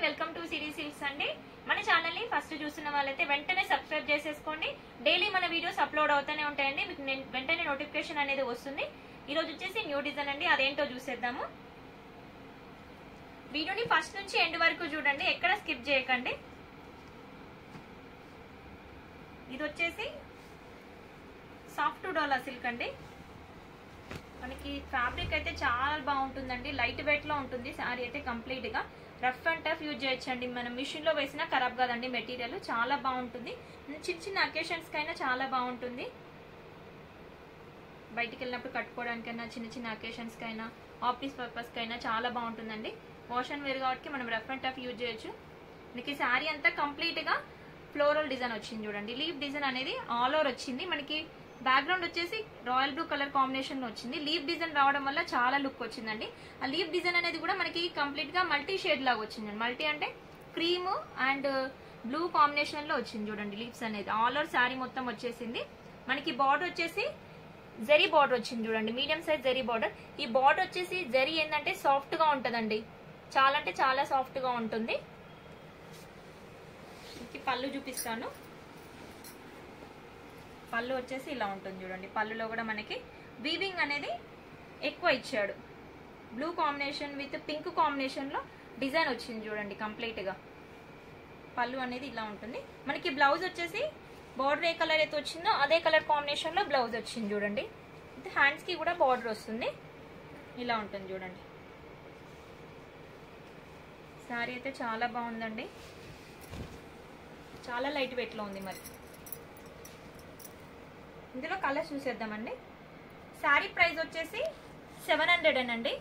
Welcome to Siri silks అండి. మన channel ని ఫస్ట్ చూస్తున్న వాళ్ళైతే వెంటనే సబ్స్క్రైబ్ చేసేసుకోండి. డైలీ మన వీడియోస్ అప్లోడ్ అవుతూనే ఉంటాయండి, మీకు వెంటనే నోటిఫికేషన్ అనేది వస్తుంది. ఈ రోజు వచ్చేసి న్యూ డిజైన్ అండి, అదేంటో చూసేద్దాము. వీడియోని ఫస్ట్ నుంచి ఎండ్ వరకు చూడండి, ఎక్కడ స్కిప్ చేయకండి. ఇది వచ్చేసి సాఫ్ట్ డోలా సిల్క్ అండి. మనకి ఫ్యాబ్రిక్ అయితే చాలా బాగుంటుందండి, లైట్ వెయిట్ లో ఉంటుంది. శారీ అయితే కంప్లీట్ గా రఫ్ అండ్ టఫ్ యూజ్ చేయొచ్చండి, మనం మిషన్ లో వేసినా ఖరాబ్ కాదండి. మెటీరియల్ చాలా బాగుంటుంది, చిన్న చిన్న అకేషన్స్ కైనా చాలా బాగుంటుంది. బయటికి వెళ్ళినప్పుడు కట్టుకోవడానికైనా, చిన్న చిన్న అకేషన్స్ కైనా, ఆఫీస్ పర్పస్ కైనా చాలా బాగుంటుందండి. వాష్ అండ్ వేర్ కాబట్టి మనం రఫ్ అండ్ టఫ్ యూజ్ చేయొచ్చు. మనకి శారీ అంతా కంప్లీట్ గా ఫ్లోరల్ డిజైన్ వచ్చింది చూడండి. లీఫ్ డిజైన్ అనేది ఆల్ ఓవర్ వచ్చింది. మనకి బ్యాక్గ్రౌండ్ వచ్చేసి రాయల్ బ్లూ కలర్ కాంబినేషన్ లో వచ్చింది. లీఫ్ డిజైన్ రావడం వల్ల చాలా లుక్ వచ్చిందండి. ఆ లీఫ్ డిజైన్ అనేది కూడా మనకి కంప్లీట్ గా మల్టీ షేడ్ లాగా వచ్చింది. మల్టీ అంటే క్రీమ్ అండ్ బ్లూ కాంబినేషన్ లో వచ్చింది చూడండి. లీవ్స్ అనేది ఆల్ ఓవర్ శారీ మొత్తం వచ్చేసింది. మనకి బార్డర్ వచ్చేసి జరీ బార్డర్ వచ్చింది చూడండి, మీడియం సైజ్ జరీ బార్డర్. ఈ బార్డర్ వచ్చేసి జరీ ఏంటంటే సాఫ్ట్ గా ఉంటదండి, చాలా అంటే చాలా సాఫ్ట్ గా ఉంటుంది. పళ్ళు చూపిస్తాను. పళ్ళు వచ్చేసి ఇలా ఉంటుంది చూడండి. పళ్ళులో కూడా మనకి వీవింగ్ అనేది ఎక్కువ ఇచ్చాడు. Blue combination with pink combination లో డిజైన్ వచ్చింది చూడండి. కంప్లీట్ గా పళ్ళు అనేది ఇలా ఉంటుంది. మనకి బ్లౌజ్ వచ్చేసి బార్డర్ ఏ కలర్ అయితే వచ్చిందో అదే కలర్ కాంబినేషన్ లో బ్లౌజ్ వచ్చింది చూడండి. హ్యాండ్స్ కి కూడా బార్డర్ వస్తుంది, ఇలా ఉంటుంది చూడండి. శారీ అయితే చాలా బాగుందండి, చాలా లైట్ వెయిట్ లో ఉంది. మరి ఇందులో కలర్స్ చూసేద్దామండి. శారీ ప్రైస్ వచ్చేసి 700 అండి.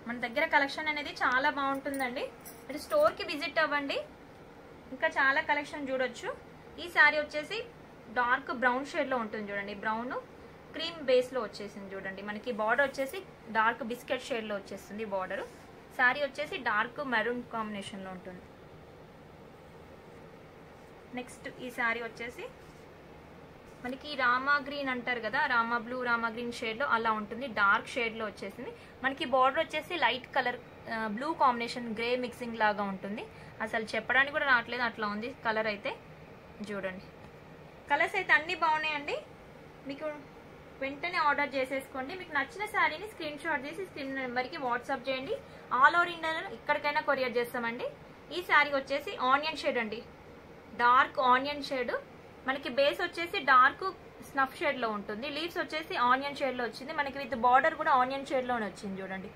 మన దగ్గర కలెక్షన్ అనేది చాలా బాగుంటుందండి. మీరు స్టోర్ కి విజిట్ అవ్వండి, ఇంకా చాలా కలెక్షన్ చూడొచ్చు. ఈ శారీ వచ్చేసి డార్క్ బ్రౌన్ షేడ్ లో ఉంటుంది చూడండి. బ్రౌన్ క్రీమ్ బేస్ లో వచ్చేసింది చూడండి. మనకి బార్డర్ వచ్చేసి డార్క్ బిస్కెట్ షేడ్ లో వచ్చేస్తుంది బార్డర్. శారీ వచ్చేసి డార్క్ మెరూన్ కాంబినేషన్ లో ఉంటుంది. నెక్స్ట్ ఈ శారీ వచ్చేసి మనకి రామా గ్రీన్ అంటారు కదా, Rama blue Rama green shade లో అలా ఉంటుంది. డార్క్ షేడ్ లో వచ్చేసింది. మనకి బార్డర్ వచ్చేసి light colour blue combination grey mixing లాగా ఉంటుంది. అసలు చెప్పడానికి కూడా రావట్లేదు, అట్లా ఉంది కలర్ అయితే. చూడండి కలర్స్ అయితే అన్ని బాగున్నాయండి. మీకు వెంటనే ఆర్డర్ చేసేసుకోండి. మీకు నచ్చిన శారీని స్క్రీన్ షాట్ చేసి స్క్రీన్ నెంబర్కి వాట్సాప్ చేయండి. ఆల్ ఓవర్ ఇండియాలో ఎక్కడికైనా కొరియర్ చేస్తామండి. ఈ శారీ వచ్చేసి ఆనియన్ షేడ్ అండి, డార్క్ ఆనియన్ షేడ్. మనకి బేస్ వచ్చేసి డార్క్ స్నఫ్ షేడ్ లో ఉంటుంది. లీవ్స్ వచ్చేసి ఆనియన్ షేడ్ లో వచ్చింది. మనకి విత్ బార్డర్ కూడా ఆనియన్ షేడ్ లోనే వచ్చింది చూడండి.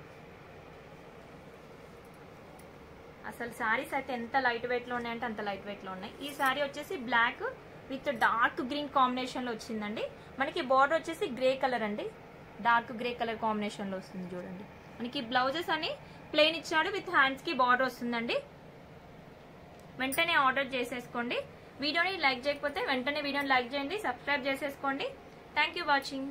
అసలు శారీస్ అయితే ఎంత లైట్ వెయిట్ లో ఉన్నాయంటే అంత లైట్ వెయిట్ లో ఉన్నాయి. ఈ శారీ వచ్చేసి black with dark green combination లో వచ్చిందండి. మనకి బార్డర్ వచ్చేసి గ్రే కలర్ అండి, డార్క్ గ్రే కలర్ కాంబినేషన్ లో వస్తుంది చూడండి. మనకి బ్లౌజెస్ అని ప్లెయిన్ ఇచ్చాడు, విత్ హ్యాండ్స్ కి బార్డర్ వస్తుందండి. వెంటనే ఆర్డర్ చేసేసుకోండి. వీడియోని లైక్ చేయకపోతే వెంటనే వీడియోని లైక్ చేయండి, సబ్స్క్రైబ్ చేసేసుకోండి. Thank you watching.